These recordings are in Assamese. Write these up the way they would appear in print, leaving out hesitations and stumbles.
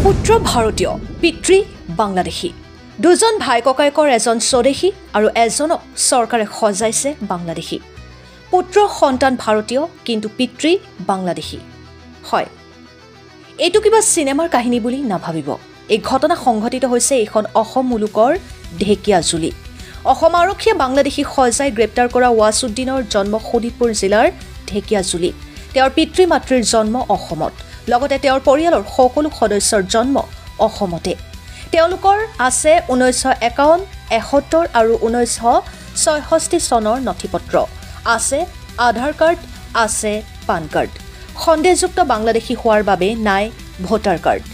পুত্ৰ ভাৰতীয় পিতৃ বাংলাদেশী দুজন ভাই ককায়েকৰ এজন স্বদেশী আৰু এজনক চৰকাৰে সজাইছে বাংলাদেশী পুত্ৰ সন্তান ভাৰতীয় কিন্তু পিতৃ বাংলাদেশী হয় এইটো কিবা সিনেমাৰ কাহিনী বুলি নাভাবিব এই ঘটনা সংঘটিত হৈছে এখন অসম মুলুকৰ ঢেকিয়াজুলি অসম আৰক্ষীয়ে বাংলাদেশী সজাই গ্ৰেপ্তাৰ কৰা ৱাছুদ্দিনৰ জন্ম শোণিতপুৰ জিলাৰ ঢেকিয়াজুলি তেওঁৰ পিতৃ মাতৃৰ জন্ম অসমত লগতে তেওঁৰ পৰিয়ালৰ সকলো সদস্যৰ জন্ম অসমতে তেওঁলোকৰ আছে 1951 71 আৰু 1966 চনৰ নথিপত্ৰ আছে আধাৰ কাৰ্ড আছে পান কাৰ্ড সন্দেহযুক্ত বাংলাদেশী হোৱাৰ বাবে নাই ভোটাৰ কাৰ্ড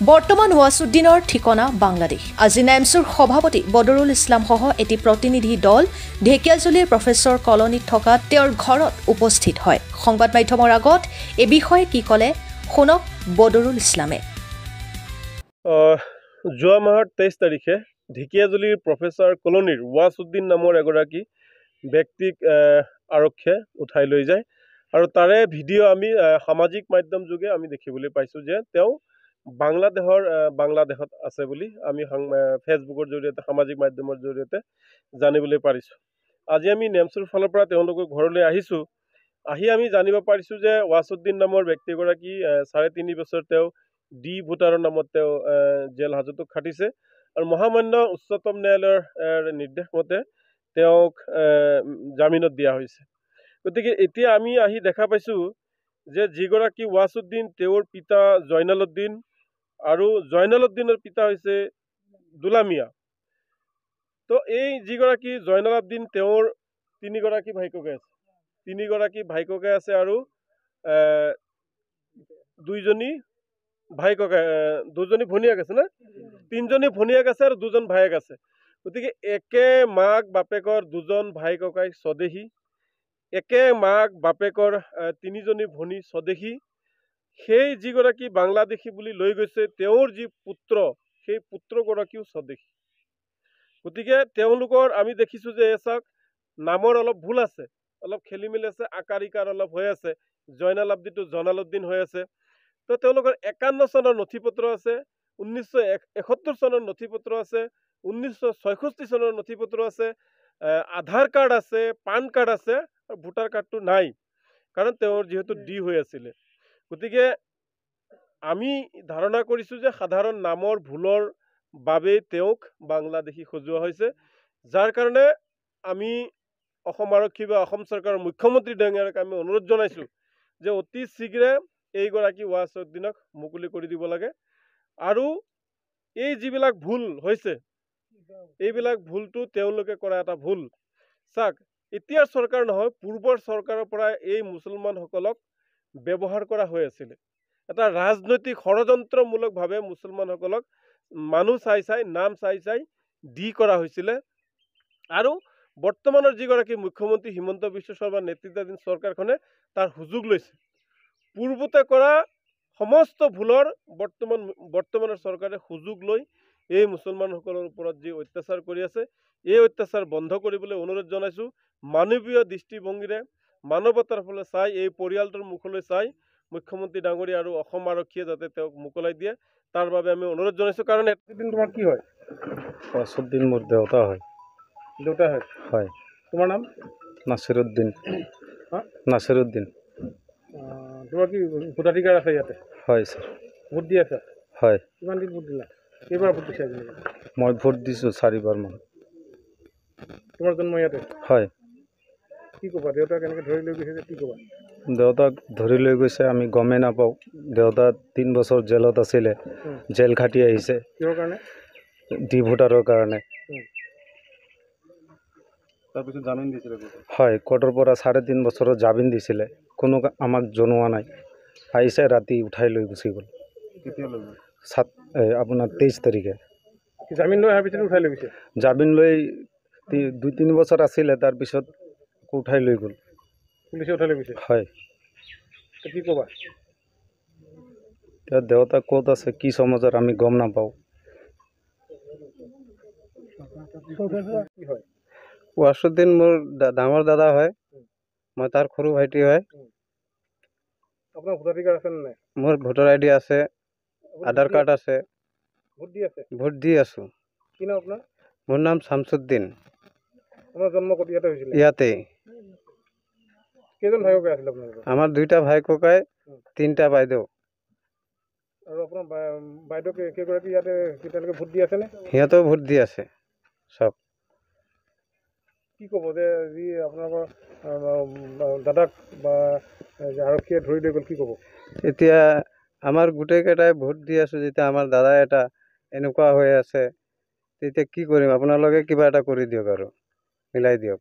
বৰ্তমান ৱাছুদ্দিনৰ ঠিকনা বাংলাদেশ আজি নেমছুৰ সভাপতি বদৰুল ইছলাম সহ এটি প্ৰতিনিধি দল ঢেকিয়াজুলিৰ প্ৰফেসৰ কলনীত থকা তেওঁৰ ঘৰত উপস্থিত হয় সংবাদ মাধ্যমৰ আগত এই বিষয়ে কি ক'লে শুনক বদৰুল ইছলামে যোৱা মাহৰ 23 তাৰিখে ঢেকিয়াজুলিৰ প্ৰফেসৰ কলনীৰ ৱাছুদ্দিন নামৰ এগৰাকী ব্যক্তিক আৰক্ষীয়ে উঠাই লৈ যায় আৰু তাৰে ভিডিঅ' আমি সামাজিক মাধ্যম যোগে আমি দেখিবলৈ পাইছোঁ যে তেওঁ বাংলাদেশত আছে বুলি আমি ফেচবুকৰ জৰিয়তে সামাজিক মাধ্যমৰ জৰিয়তে জানিবলৈ পাৰিছোঁ আজি আমি নেমছুৰ ফালৰ পৰা তেওঁলোকৰ ঘৰলৈ আহিছোঁ আহি আমি জানিব পাৰিছোঁ যে ৱাছুদ্দিন নামৰ ব্যক্তিগৰাকী 3.5 বছৰ তেওঁ ডি ভোটাৰৰ নামত তেওঁ জেল হাজতত খাটিছে আৰু মহামান্য উচ্চতম ন্যায়ালয়ৰ নিৰ্দেশ মতে তেওঁক জামিনত দিয়া হৈছে গতিকে এতিয়া আমি আহি দেখা পাইছোঁ যে যিগৰাকী ৱাছুদ্দিন তেওঁৰ পিতা জয়নালউদ্দিন আৰু জয়নালউদ্দিনৰ পিতা হৈছে দুলামিয়া তো এই যিগৰাকী জয়নালউদ্দিন তেওঁৰ তিনিগৰাকী ভাইককে আছে আৰু দুজনী ভনীয়েক আছে না তিনিজনী ভনীয়েক আছে আৰু দুজন ভায়েক আছে গতিকে একে মাক বাপেকৰ দুজন ভাই ককাই স্বদেশী একে মাক বাপেকৰ তিনিজনী ভনী স্বদেশী সেই যিগৰাকী বাংলাদেশী বুলি লৈ গৈছে তেওঁৰ যি পুত্ৰ সেই পুত্ৰগৰাকীও স্বদেশী গতিকে তেওঁলোকৰ আমি দেখিছোঁ যে এচাক নামৰ অলপ ভুল আছে অলপ খেলি মেলি আছে আকাৰ ইকাৰ অলপ হৈ আছে জয়নালউদ্দিনটো জনালউদ্দিন হৈ আছে তো তেওঁলোকৰ 51 চনৰ নথিপত্ৰ আছে 1971 চনৰ নথিপত্ৰ আছে 1966 চনৰ নথিপত্ৰ আছে আধাৰ কাৰ্ড আছে পান কাৰ্ড আছে আৰু ভোটাৰ কাৰ্ডটো নাই কাৰণ তেওঁৰ যেহেতু ডি হৈ আছিলে গতিকে আমি ধাৰণা কৰিছোঁ যে সাধাৰণ নামৰ ভুলৰ বাবে তেওঁক বাংলাদেশী সজোৱা হৈছে যাৰ কাৰণে আমি অসম আৰক্ষী বা অসম চৰকাৰৰ মুখ্যমন্ত্ৰী ডাঙৰীয়াক আমি অনুৰোধ জনাইছোঁ যে অতি শীঘ্ৰে এইগৰাকী ৱাছুদ্দিনক মুকলি কৰি দিব লাগে আৰু এই যিবিলাক ভুল হৈছে এইবিলাক ভুলটো তেওঁলোকে কৰা এটা ভুল চাওক এতিয়াৰ চৰকাৰ নহয় পূৰ্বৰ চৰকাৰৰ পৰা এই মুছলমানসকলক ব্যৱহাৰ কৰা হৈ আছিল এটা ৰাজনৈতিক ষড়যন্ত্ৰমূলকভাৱে মুছলমানসকলক মানুহ চাই নাম চাই দি কৰা হৈছিল আৰু বৰ্তমানৰ যিগৰাকী মুখ্যমন্ত্ৰী হিমন্ত বিশ্ব শৰ্মাৰ নেতৃত্বাধীন চৰকাৰখনে তাৰ সুযোগ লৈছে পূৰ্বতে কৰা সমস্ত ভুলৰ বৰ্তমানৰ চৰকাৰে সুযোগ লৈ এই মুছলমানসকলৰ ওপৰত যি অত্যাচাৰ কৰি আছে এই অত্যাচাৰ বন্ধ কৰিবলৈ অনুৰোধ জনাইছোঁ মানৱীয় দৃষ্টিভংগীৰে মানৱতাৰ ফালে চাই এই পৰিয়ালটোৰ মুখলৈ চাই মুখ্যমন্ত্ৰী ডাঙৰীয়া আৰু অসম আৰক্ষীয়ে যাতে তেওঁক মোকলাই দিয়ে তাৰ বাবে আমি অনুৰোধ জনাইছোঁ কাৰণ এদিন তোমাৰ কি হয় ৱাছুদ্দিন মোৰ দেউতা হয় হয় তোমাৰ নাম নাছিৰুদ্দিন তোমাৰ কি ভোটাধিকাৰ আছে ইয়াতে হয় ছাৰ ভোট দি আছা হয় কিমান দিন ভোট দিলা কেইবাৰ ভোট দিছা মই ভোট দিছোঁ 4বাৰ মান তোমাৰ জন্ম ইয়াতে হয় কি ক'বা দেউতাক কেনেকৈ ধৰি লৈ গৈছে কি ক'বা দেউতাক ধৰি লৈ গৈছে আমি গমেই নাপাওঁ দেউতা 3 বছৰ জেলত আছিলে জেল খাটি আহিছে কিহৰ কাৰণে ডি ভোটাৰৰ কাৰণে তাৰপিছত জামিন দিছিলে হয় কোৰ্টৰ পৰা 3.5 বছৰৰ জামিন দিছিলে কোনো আমাক জনোৱা নাই আহিছে ৰাতি উঠাই লৈ গুচি গ'ল কেতিয়া লৈ আপোনাৰ 23 তাৰিখে জামিন লৈ অহাৰ পিছত উঠাই লৈ গৈছে জামিন লৈ 2-3 বছৰ আছিলে তাৰপিছত উঠাই লৈ গ'ল পুলিচে উঠাই লৈ গৈছে হয় কি ক'বা এতিয়া দেউতা ক'ত আছে কি সমাজৰ আমি গম নাপাওঁ কি হয় ৱাছুদ্দিন মোৰ ডাঙৰ দাদা হয় মই তাৰ সৰু ভাইটি হয় আপোনাৰ ভোটাধিকাৰ আছে নে নাই মোৰ ভোটাৰ আইডি আছে আধাৰ কাৰ্ড আছে, ভোট দি আছে? ভোট দি আছোঁ। কি নাম আপোনাৰ? মোৰ নাম শামছুদ্দিন। আপোনাৰ জন্ম ক'ত ইয়াতে হৈছিলে? ইয়াতে কেইজন ভাই ককাই আছিলে আপোনালোকৰ? আমাৰ 2টা ভাই ককাই, 3টা বাইদেউ। আৰু আপোনাৰ বাইদেউ কেইগৰাকী ইয়াতে তেওঁলোকে ভোট দি আছেনে? সিহঁতেও ভোট দি আছে চব। কি ক'ব যে যি আপোনালোকৰ দাদাক বা আৰক্ষীয়ে ধৰি লৈ গ'ল, কি ক'ব? এতিয়া আমাৰ গোটেইকেইটাই ভোট দি আছোঁ, যেতিয়া আমাৰ দাদা এটা এনেকুৱা হৈ আছে, তেতিয়া কি কৰিম? আপোনালোকে কিবা এটা কৰি দিয়ক আৰু মিলাই দিয়ক।